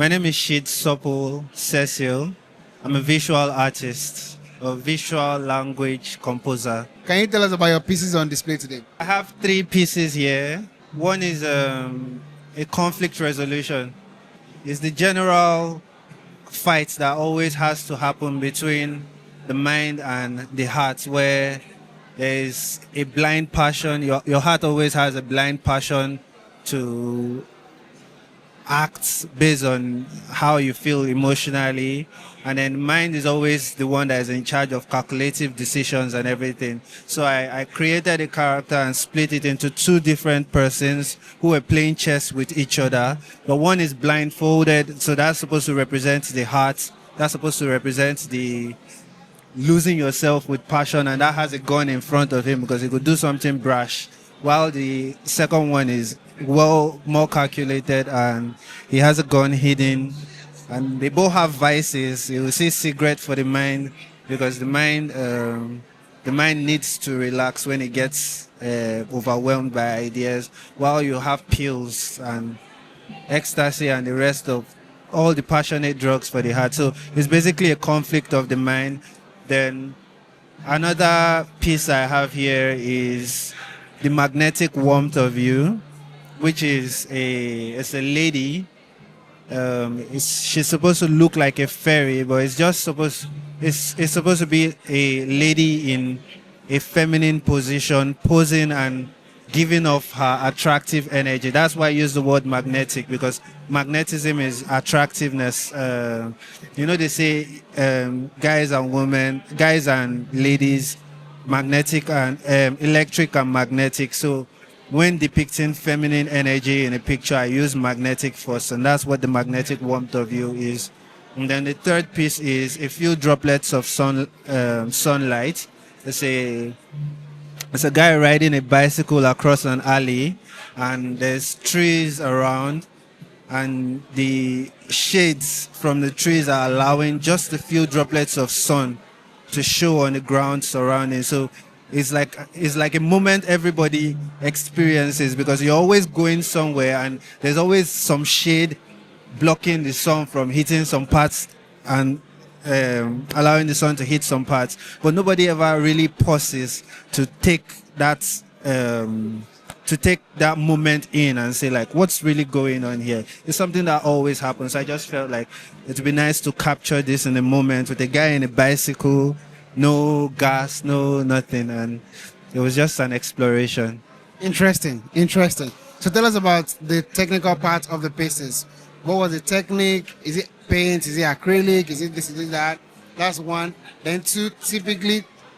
My name is Sorple Sheed Cecil. I'm a visual artist, a visual language composer. Can you tell us about your pieces on display today? I have 3 pieces here. One is a conflict resolution. It's the general fight that always has to happen between the mind and the heart, where there is a blind passion. Your heart always has a blind passion to act based on how you feel emotionally, and then mind is always the one that is in charge of calculative decisions and everything. So I created a character and split it into 2 different persons who were playing chess with each other. The one is blindfolded, so that's supposed to represent the heart. That's supposed to represent the losing yourself with passion, and that has a gun in front of him because he could do something brash, while the second one is more calculated and he has a gun hidden, and they both have vices. You will see cigarette for the mind because the mind needs to relax when it gets overwhelmed by ideas, while you have pills and ecstasy and the rest of all the passionate drugs for the heart. So it's basically a conflict of the mind. Then another piece I have here is the magnetic warmth of you, which is it's a lady. She's supposed to look like a fairy, but it's supposed to be a lady in a feminine position, posing and giving off her attractive energy. That's why I use the word magnetic, because magnetism is attractiveness. They say guys and ladies, magnetic and electric and magnetic. So when depicting feminine energy in a picture, I use magnetic first, and that's what the magnetic warmth of you is. And then the third piece is a few droplets of sunlight. It's a guy riding a bicycle across an alley, and there's trees around, and the shades from the trees are allowing just a few droplets of sun to show on the ground surrounding. So it's like a moment everybody experiences, because you're always going somewhere and there's always some shade blocking the sun from hitting some parts and allowing the sun to hit some parts, but nobody ever really pauses to take that moment in and say, like, what's really going on here? It's something that always happens. I just felt like it'd be nice to capture this in a moment with a guy in a bicycle, no gas, no nothing, and it was just an exploration. Interesting. So tell us about the technical part of the pieces. What was the technique? Is it paint? Is it acrylic? Is it this? Is it that? That's one. Then 2,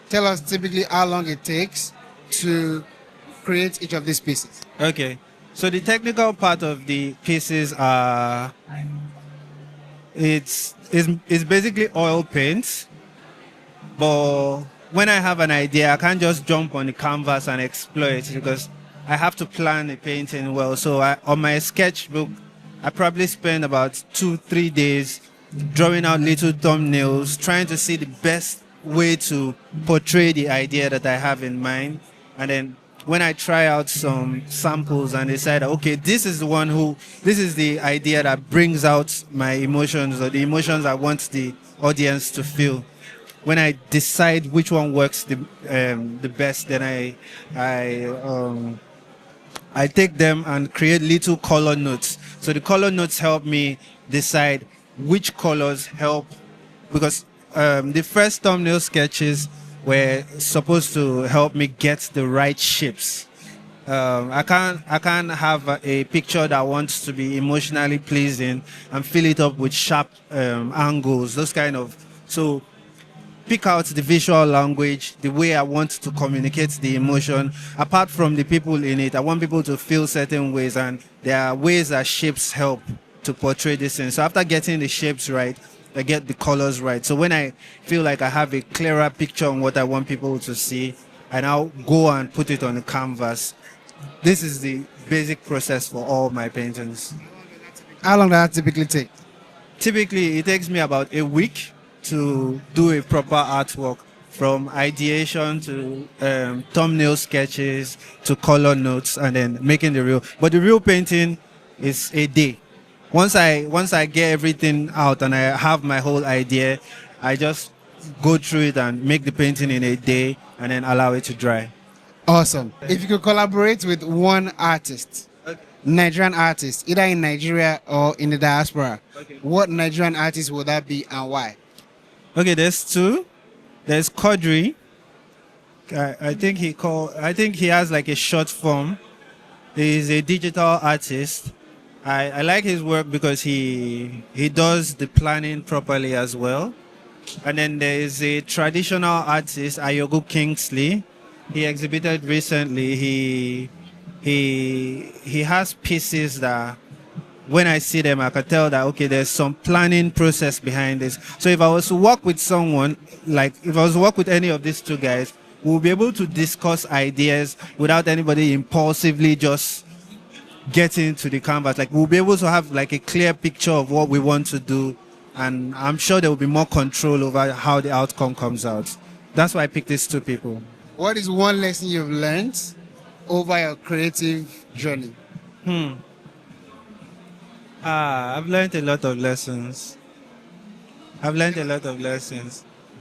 tell us how long it takes to create each of these pieces. Okay. So the technical part of the pieces are, it's basically oil paint. But when I have an idea, I can't just jump on the canvas and explore it, because I have to plan the painting well. So on my sketchbook, I probably spend about 2-3 days drawing out little thumbnails, trying to see the best way to portray the idea that I have in mind. And then when I try out some samples and decide, okay, this is the idea that brings out my emotions, or the emotions I want the audience to feel. When I decide which one works the best, then I take them and create little color notes. So the color notes help me decide which colors help, because the first thumbnail sketches were supposed to help me get the right shapes. I can't have a picture that wants to be emotionally pleasing and fill it up with sharp angles, those kind of. So pick out the visual language, the way I want to communicate the emotion. Apart from the people in it, I want people to feel certain ways, and there are ways that shapes help to portray this thing. So after getting the shapes right, I get the colors right. So when I feel like I have a clearer picture on what I want people to see, I now go and put it on the canvas. This is the basic process for all my paintings. How long does that typically take? Typically, it takes me about a week to do a proper artwork, from ideation to thumbnail sketches to color notes, and then making the real. But the real painting is a day. Once I get everything out and I have my whole idea, I just go through it and make the painting in a day and then allow it to dry. Awesome. If you could collaborate with one artist, Nigerian artist, either in Nigeria or in the diaspora, what Nigerian artist would that be and why? Okay, there's two. There's Quadri. I think he has like a short form. He's a digital artist. I like his work because he does the planning properly as well. And then there is a traditional artist, Ayogu Kingsley. He exhibited recently. He has pieces that when I see them, I can tell that, okay, there's some planning process behind this. So if I was to work with someone, like if I was to work with any of these two guys, we'll be able to discuss ideas without anybody impulsively just getting into the canvas. Like we'll be able to have like a clear picture of what we want to do. And I'm sure there will be more control over how the outcome comes out. That's why I picked these two people. What is one lesson you've learned over your creative journey? I've learned a lot of lessons.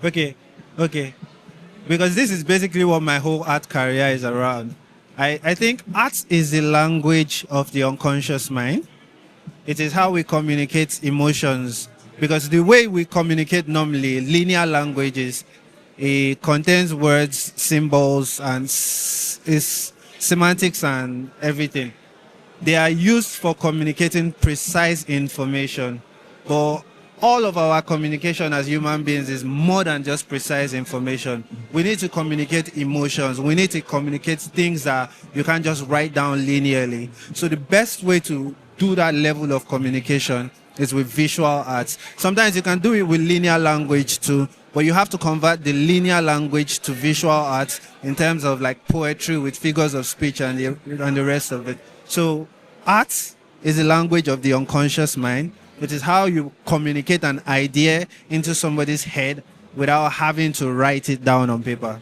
Okay. Because this is basically what my whole art career is around. I think art is the language of the unconscious mind. It is how we communicate emotions. Because the way we communicate normally, linear languages, it contains words, symbols, and is semantics and everything. They are used for communicating precise information. But all of our communication as human beings is more than just precise information. We need to communicate emotions. We need to communicate things that you can't just write down linearly. So the best way to do that level of communication is with visual arts. Sometimes you can do it with linear language too, but you have to convert the linear language to visual arts in terms of like poetry with figures of speech and the rest of it. So art is the language of the unconscious mind. It is how you communicate an idea into somebody's head without having to write it down on paper.